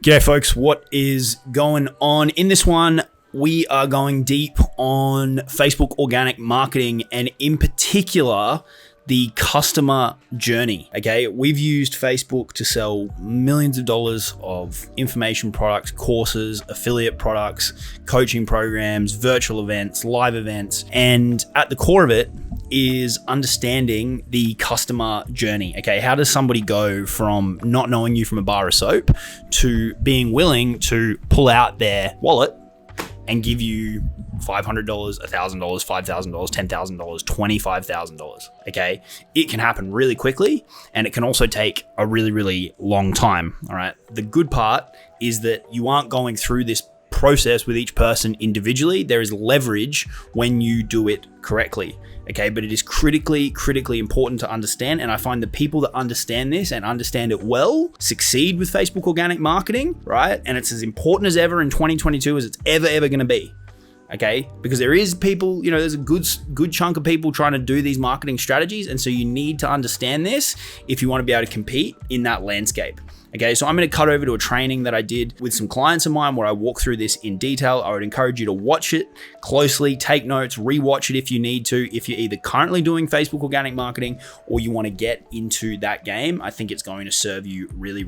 G'day folks, what is going on? In this one, we are going deep on Facebook organic marketing and in particular, the customer journey, okay? We've used Facebook to sell millions of dollars of information products, courses, affiliate products, coaching programs, virtual events, live events, and at the core of it is understanding the customer journey, okay? How does somebody go from not knowing you from a bar of soap to being willing to pull out their wallet and give you $500, $1,000, $5,000, $10,000, $25,000, okay? It can happen really quickly and it can also take a really, really long time, all right? The good part is that you aren't going through this process with each person individually. There is leverage when you do it correctly, okay? But it is critically important to understand. And I find the people that understand this and understand it well succeed with Facebook organic marketing, right? And it's as important as ever in 2022 as it's ever going to be. Okay, because there is people, there's a good chunk of people trying to do these marketing strategies. And so you need to understand this if you want to be able to compete in that landscape. Okay, so I'm going to cut over to a training that I did with some clients of mine where I walk through this in detail. I would encourage you to watch it closely, take notes, rewatch it if you need to. If you're either currently doing Facebook organic marketing or you want to get into that game, I think it's going to serve you really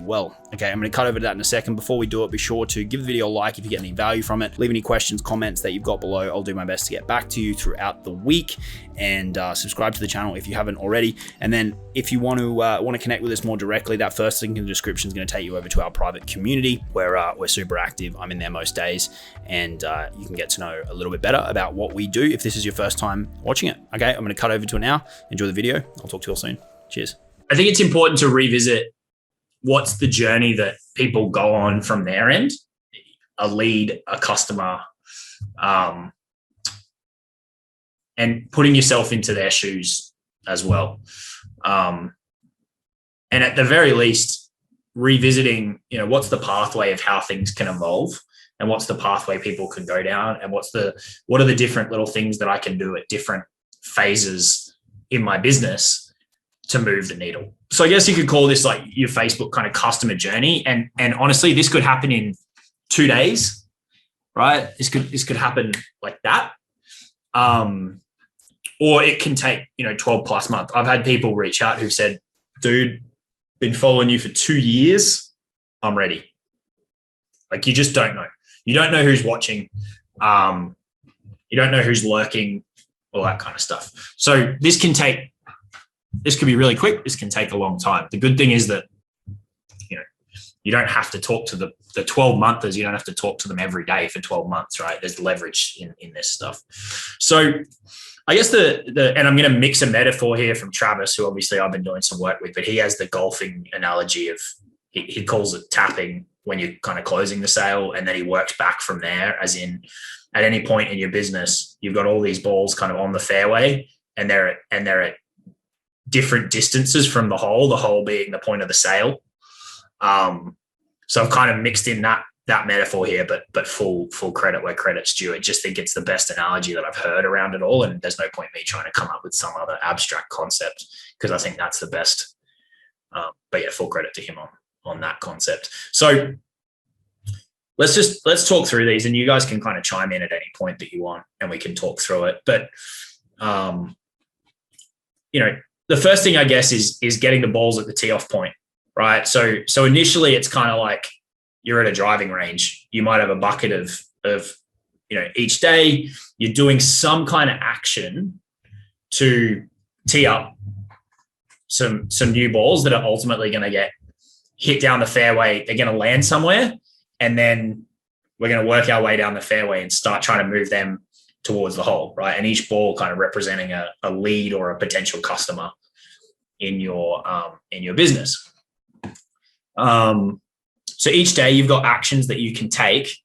well. Okay, I'm going to cut over to that in a second. Before we do it, be sure to give the video a like if you get any value from it. Leave any questions, comments that you've got below. I'll do my best to get back to you throughout the week, and subscribe to the channel if you haven't already. And then if you want to connect with us more directly, that first link in the description is going to take you over to our private community where we're super active. I'm in there most days, and you can get to know a little bit better about what we do if this is your first time watching it. Okay, I'm going to cut over to it now. Enjoy the video. I'll talk to you all soon. Cheers. I think it's important to revisit what's the journey that people go on from their end, a lead, a customer, and putting yourself into their shoes as well. And at the very least, revisiting, what's the pathway of how things can evolve and what's the pathway people can go down and what are the different little things that I can do at different phases in my business to move the needle. So I guess you could call this like your Facebook kind of customer journey. And honestly, this could happen in 2 days, right? This could happen like that. Or it can take, 12 plus months. I've had people reach out who've said, dude, been following you for 2 years. I'm ready. Like, you just don't know. You don't know who's watching. You don't know who's lurking, all that kind of stuff. So this could be really quick. This can take a long time. The good thing is that, you don't have to talk to the 12-monthers. You don't have to talk to them every day for 12 months, right? There's leverage in this stuff. So I guess and I'm going to mix a metaphor here from Travis, who obviously I've been doing some work with, but he has the golfing analogy of, he calls it tapping when you're kind of closing the sale. And then he works back from there, as in at any point in your business, you've got all these balls kind of on the fairway and they're at different distances from the hole being the point of the sale. So I've kind of mixed in that metaphor here, but full credit where credit's due. I just think it's the best analogy that I've heard around it all. And there's no point me trying to come up with some other abstract concept because I think that's the best. But yeah, full credit to him on that concept. So let's talk through these, and you guys can kind of chime in at any point that you want and we can talk through it. But, the first thing I guess is getting the balls at the tee off point, right? So initially it's kind of like, you're at a driving range. You might have a bucket of each day you're doing some kind of action to tee up some new balls that are ultimately going to get hit down the fairway. They're going to land somewhere, and then we're going to work our way down the fairway and start trying to move them towards the hole, right? And each ball kind of representing a lead or a potential customer in your business. So each day you've got actions that you can take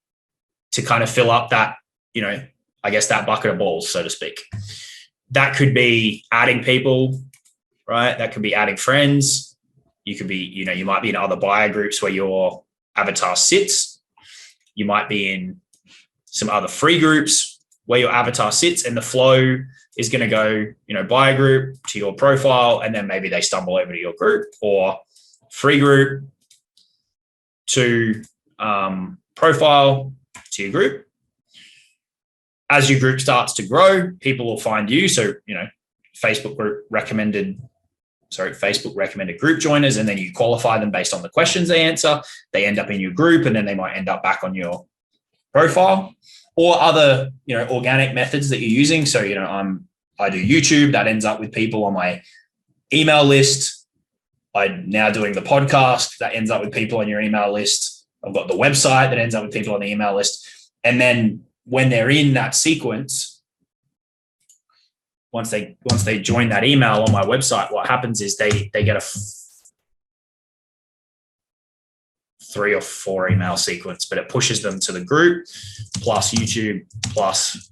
to kind of fill up that, I guess that bucket of balls, so to speak. That could be adding people, right? That could be adding friends. You could be, you might be in other buyer groups where your avatar sits. You might be in some other free groups where your avatar sits, and the flow is going to go, buyer group to your profile, and then maybe they stumble over to your group, or free group, to profile to your group. As your group starts to grow, people will find you. So, Facebook recommended group joiners, and then you qualify them based on the questions they answer. They end up in your group, and then they might end up back on your profile, or other, organic methods that you're using. So, I do YouTube, that ends up with people on my email list. I'm now doing the podcast, that ends up with people on your email list. I've got the website that ends up with people on the email list. And then when they're in that sequence, once they join that email on my website, what happens is they get a 3 or 4 email sequence, but it pushes them to the group plus YouTube plus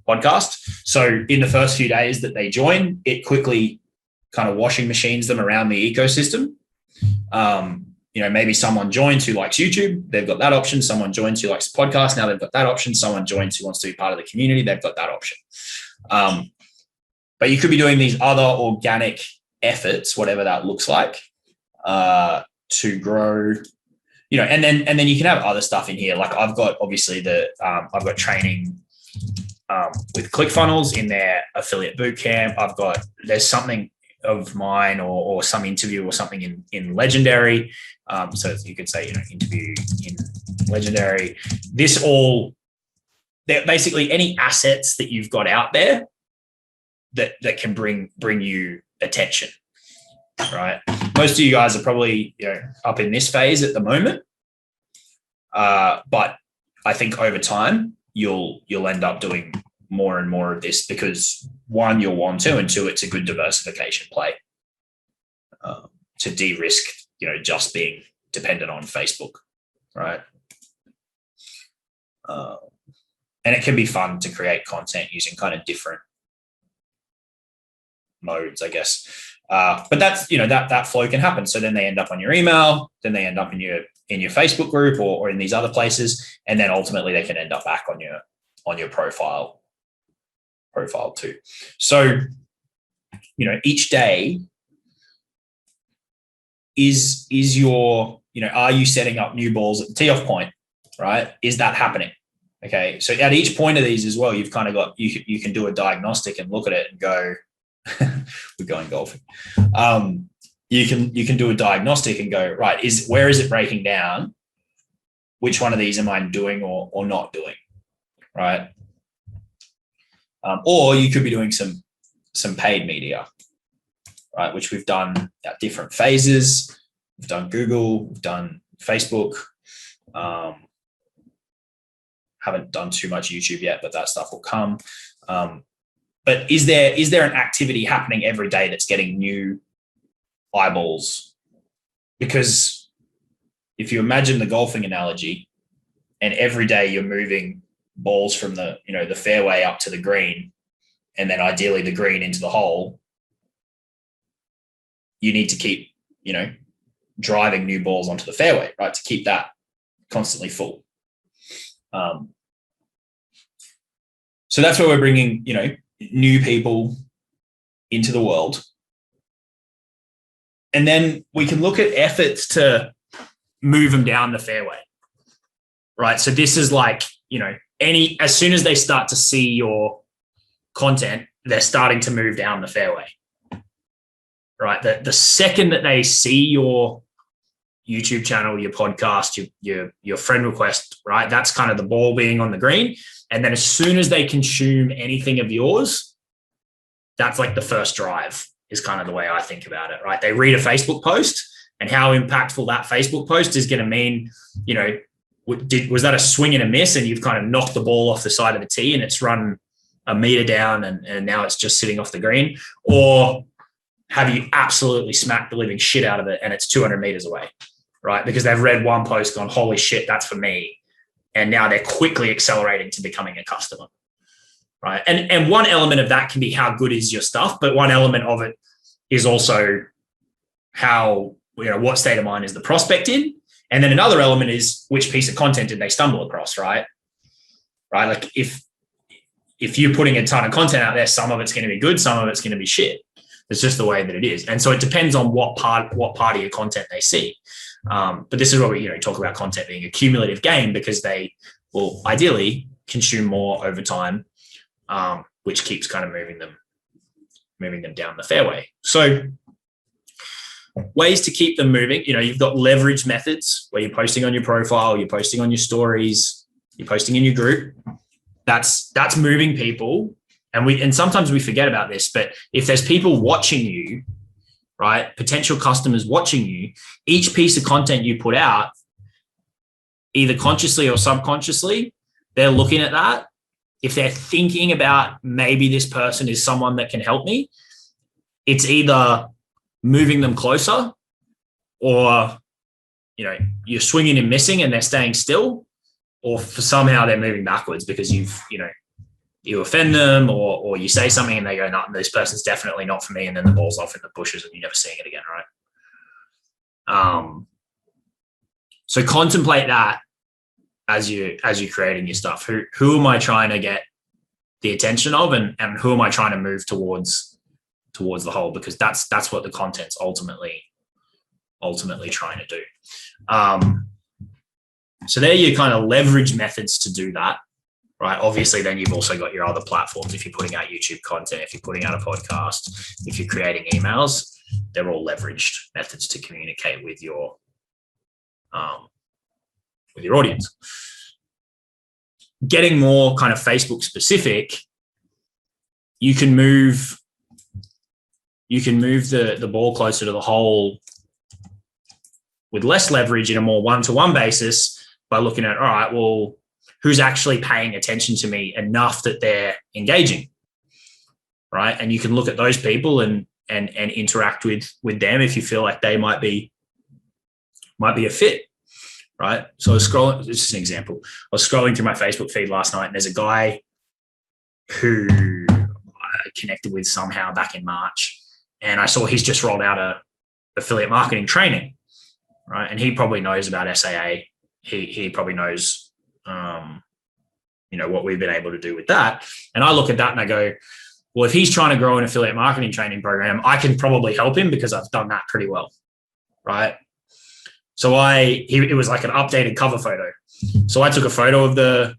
podcast. So in the first few days that they join, it quickly kind of washing machines them around the ecosystem. Maybe someone joins who likes YouTube, they've got that option. Someone joins who likes the podcast, now they've got that option. Someone joins who wants to be part of the community, they've got that option. But you could be doing these other organic efforts, whatever that looks like, to grow, and then you can have other stuff in here. Like I've got obviously I've got training with ClickFunnels in their affiliate bootcamp. There's something of mine or some interview or something in Legendary. So you could say, interview in Legendary. They're basically any assets that you've got out there that can bring you attention, right? Most of you guys are probably, up in this phase at the moment. But I think over time you'll end up doing more and more of this because 1, you'll want to, and 2, it's a good diversification play to de-risk, just being dependent on Facebook, right? And it can be fun to create content using kind of different modes, I guess. But that's, that flow can happen. So then they end up on your email, then they end up in your Facebook group or in these other places, and then ultimately they can end up back on your profile too. So, each day is your, are you setting up new balls at the tee off point, right? Is that happening? Okay. So at each point of these as well, you've kind of got, you can do a diagnostic and look at it and go, we're going golfing. You can do a diagnostic and go, right, where is it breaking down? Which one of these am I doing or not doing? Right. Or you could be doing some paid media, right? Which we've done at different phases. We've done Google, we've done Facebook. Haven't done too much YouTube yet, but that stuff will come. But is there an activity happening every day that's getting new eyeballs? Because if you imagine the golfing analogy, and every day you're moving balls from the fairway up to the green, and then ideally the green into the hole, you need to keep, driving new balls onto the fairway, right? To keep that constantly full. So that's where we're bringing, new people into the world. And then we can look at efforts to move them down the fairway, right? So this is like, as soon as they start to see your content, they're starting to move down the fairway, right? The second that they see your YouTube channel, your podcast, your friend request, right? That's kind of the ball being on the green. And then as soon as they consume anything of yours, that's like the first drive is kind of the way I think about it, right? They read a Facebook post, and how impactful that Facebook post is going to mean, was that a swing and a miss and you've kind of knocked the ball off the side of the tee and it's run a meter down and now it's just sitting off the green? Or have you absolutely smacked the living shit out of it and it's 200 meters away, right? Because they've read one post, gone, holy shit, that's for me. And now they're quickly accelerating to becoming a customer, right? And one element of that can be how good is your stuff, but one element of it is also how, what state of mind is the prospect in? And then another element is which piece of content did they stumble across, right? Right? Like if you're putting a ton of content out there, some of it's going to be good, some of it's going to be shit. It's just the way that it is. And so it depends on what part of your content they see. But this is where we talk about content being a cumulative gain, because they will ideally consume more over time, which keeps kind of moving them down the fairway. So ways to keep them moving, you've got leverage methods where you're posting on your profile, you're posting on your stories, you're posting in your group. That's moving people. And sometimes we forget about this, but if there's people watching you, right, potential customers watching you, each piece of content you put out, either consciously or subconsciously, they're looking at that. If they're thinking about maybe this person is someone that can help me, it's either moving them closer, or you're swinging and missing and they're staying still, or somehow they're moving backwards because you offend them, or you say something and they go, no, this person's definitely not for me, and then the ball's off in the bushes and you're never seeing it again, right? So contemplate that as you're creating your stuff. Who am I trying to get the attention of, and who am I trying to move towards the whole? Because that's what the content's ultimately trying to do. So there are your kind of leverage methods to do that, right? Obviously, then you've also got your other platforms. If you're putting out YouTube content, if you're putting out a podcast, if you're creating emails, they're all leveraged methods to communicate with your audience. Getting more kind of Facebook specific, you can move the ball closer to the hole with less leverage in a more one-to-one basis by looking at, all right, well, who's actually paying attention to me enough that they're engaging, right? And you can look at those people and interact with them if you feel like they might be a fit, right? So I was scrolling, this is an example. I was scrolling through my Facebook feed last night, and there's a guy who I connected with somehow back in March, and I saw he's just rolled out a affiliate marketing training, right? And he probably knows about SAA. He probably knows, what we've been able to do with that. And I look at that and I go, well, if he's trying to grow an affiliate marketing training program, I can probably help him because I've done that pretty well, right? So it was like an updated cover photo. So I took a photo of I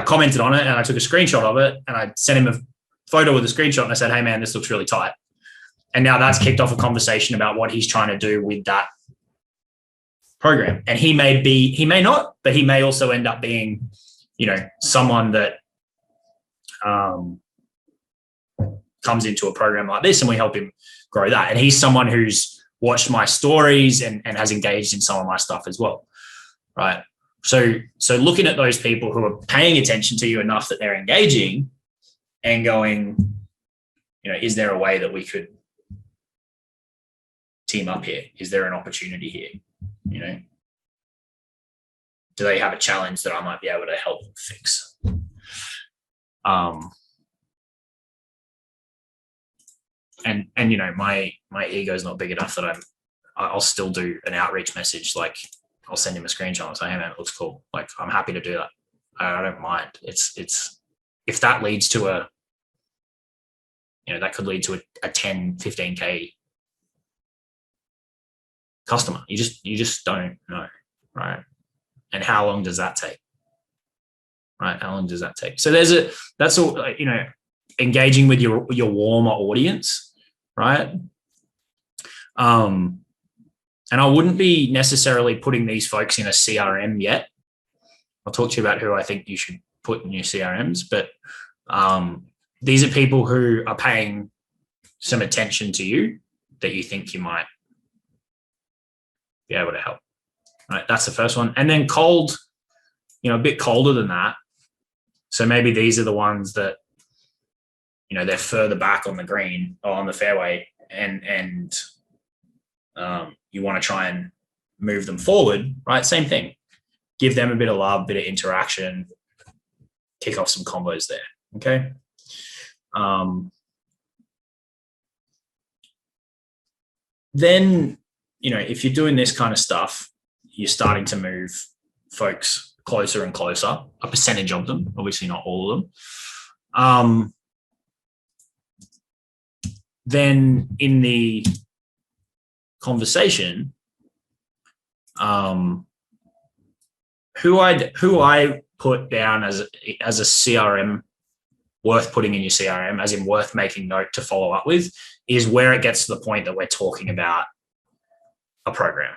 commented on it and I took a screenshot of it, and I sent him a photo with a screenshot and I said, hey man, this looks really tight. And now that's kicked off a conversation about what he's trying to do with that program. And he may not, but he may also end up being, someone that comes into a program like this, and we help him grow that. And he's someone who's watched my stories and has engaged in some of my stuff as well, right? So looking at those people who are paying attention to you enough that they're engaging and going, is there a way that we could team up here? Is there an opportunity here? Do they have a challenge that I might be able to help them fix? And my ego is not big enough that I'll still do an outreach message. Like I'll send him a screenshot and say, hey man, it looks cool. Like I'm happy to do that. I don't mind. It's if that leads to that could lead to a 10, 15K customer. You just don't know, right? And how long does that take? Right? How long does that take? So that's all, engaging with your warmer audience, right? And I wouldn't be necessarily putting these folks in a CRM yet. I'll talk to you about who I think you should put in your CRMs, but these are people who are paying some attention to you that you think you might be able to help. Right, that's the first one. And then cold, a bit colder than that. So maybe these are the ones that, they're further back on the green or on the fairway, and you want to try and move them forward, right? Same thing. Give them a bit of love, bit of interaction, kick off some combos there. Okay. Then, if you're doing this kind of stuff, you're starting to move folks closer and closer, a percentage of them, obviously not all of them. Then in the conversation, Who I put down as a CRM worth putting in your CRM, as in worth making note to follow up with, is where it gets to the point that we're talking about a program.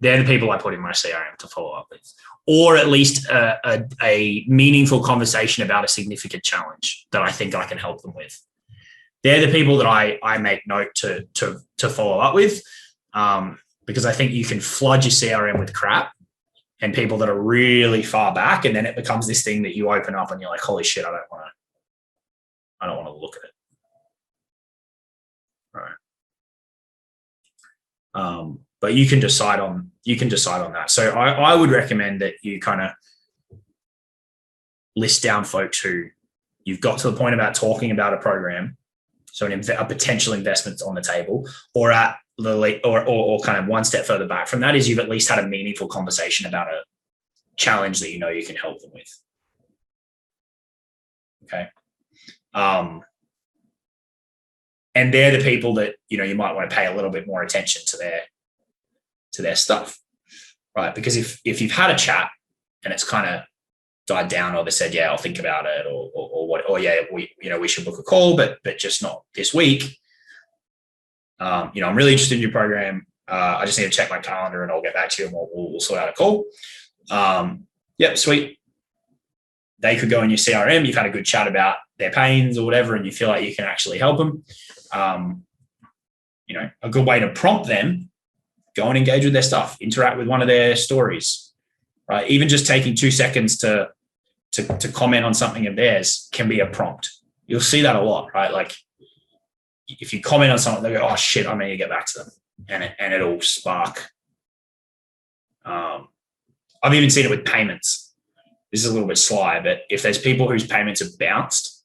They're the people I put in my CRM to follow up with, or at least a meaningful conversation about a significant challenge that I think I can help them with. They're the people that I make note to follow up with, because I think you can flood your CRM with crap and people that are really far back, and then it becomes this thing that you open up and you're like, holy shit, I don't want to look at it. Right. But you can decide on that. So I would recommend that you kind of list down folks who you've got to the point about talking about a program, so a potential investment on the table, or at the or kind of one step further back from that is you've at least had a meaningful conversation about a challenge that you know you can help them with. Okay. And they're the people that, you know, you might want to pay a little bit more attention to their stuff, right? Because if you've had a chat and it's kind of died down, or they said, yeah, I'll think about it, or yeah, we should book a call, but just not this week. I'm really interested in your program. I just need to check my calendar and I'll get back to you and we'll sort out a call. Yep, sweet. They could go in your CRM. You've had a good chat about their pains or whatever, and you feel like you can actually help them. A good way to prompt them, go and engage with their stuff, interact with one of their stories, right? Even just taking 2 seconds to comment on something of theirs can be a prompt. You'll see that a lot, right? Like if you comment on something, they go, oh shit, I need to get back to them. And it'll spark. I've even seen it with payments. This is a little bit sly, but if there's people whose payments have bounced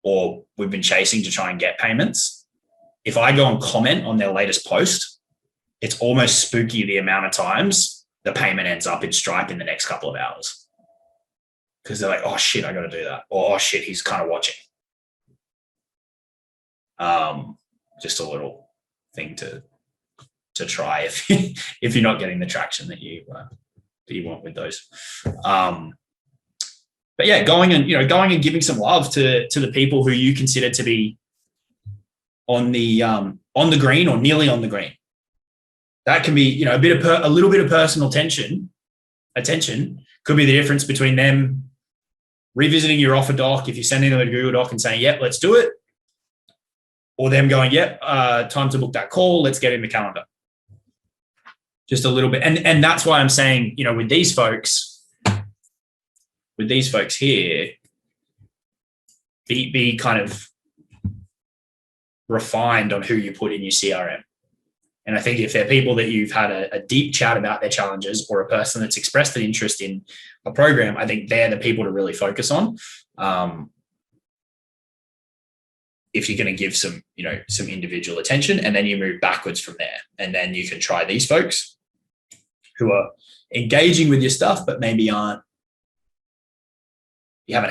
or we've been chasing to try and get payments, if I go and comment on their latest post, it's almost spooky the amount of times the payment ends up in Stripe in the next couple of hours. Because they're like, oh shit, I got to do that. Or, oh shit, he's kind of watching. Just a little thing to try if you're not getting the traction that you want with those. But yeah, going and giving some love to the people who you consider to be on the green or nearly on the green. That can be, a little bit of personal attention could be the difference between them revisiting your offer doc if you're sending them a Google Doc and saying, yep, let's do it. Or them going, yep, time to book that call. Let's get in the calendar. Just a little bit. And that's why I'm saying, with these folks here, be kind of refined on who you put in your CRM. And I think if they're people that you've had a deep chat about their challenges, or a person that's expressed an interest in a program, I think they're the people to really focus on. If you're going to give some individual attention, and then you move backwards from there. And then you can try these folks who are engaging with your stuff, but maybe you haven't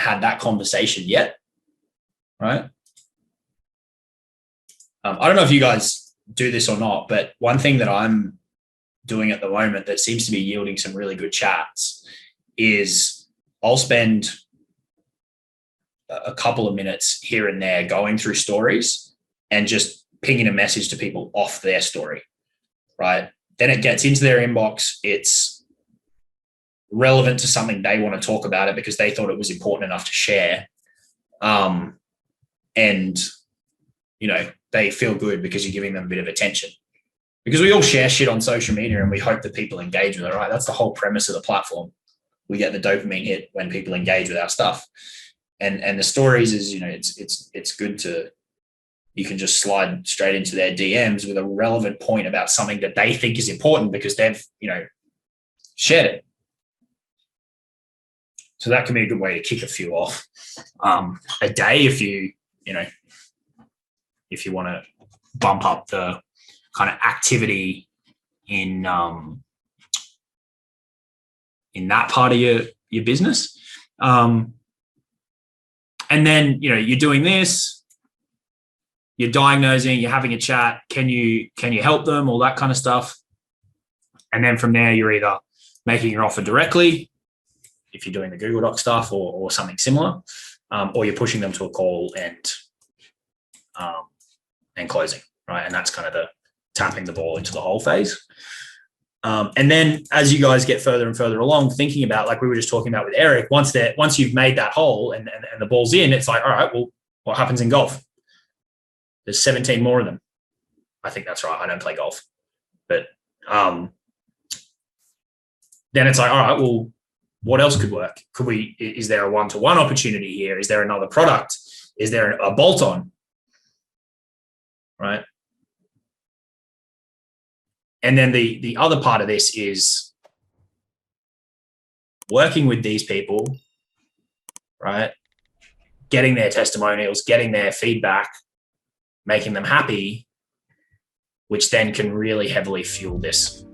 had that conversation yet, right? I don't know if you guys do this or not, but one thing that I'm doing at the moment that seems to be yielding some really good chats is I'll spend a couple of minutes here and there going through stories and just pinging a message to people off their story, right? Then it gets into their inbox. It's relevant to something they want to talk about it because they thought it was important enough to share. And they feel good because you're giving them a bit of attention, because we all share shit on social media and we hope that people engage with it, right? That's the whole premise of the platform. We get the dopamine hit when people engage with our stuff. And the stories is, it's good to, you can just slide straight into their DMs with a relevant point about something that they think is important because they've, shared it. So that can be a good way to kick a few off a day if you want to bump up the kind of activity in that part of your business. And then, you're doing this, you're diagnosing, you're having a chat. Can you help them? All that kind of stuff. And then from there, you're either making your offer directly, if you're doing the Google Doc stuff or something similar, or you're pushing them to a call and closing, right? And that's kind of the tapping the ball into the hole phase. And then as you guys get further and further along, thinking about, like we were just talking about with Eric, once you've made that hole and the ball's in, it's like, all right, well, what happens in golf? There's 17 more of them. I think that's right. I don't play golf. But then it's like, all right, well, what else could work? Is there a one-to-one opportunity here? Is there another product? Is there a bolt-on? Right? And then the other part of this is working with these people, right? Getting their testimonials, getting their feedback, making them happy, which then can really heavily fuel this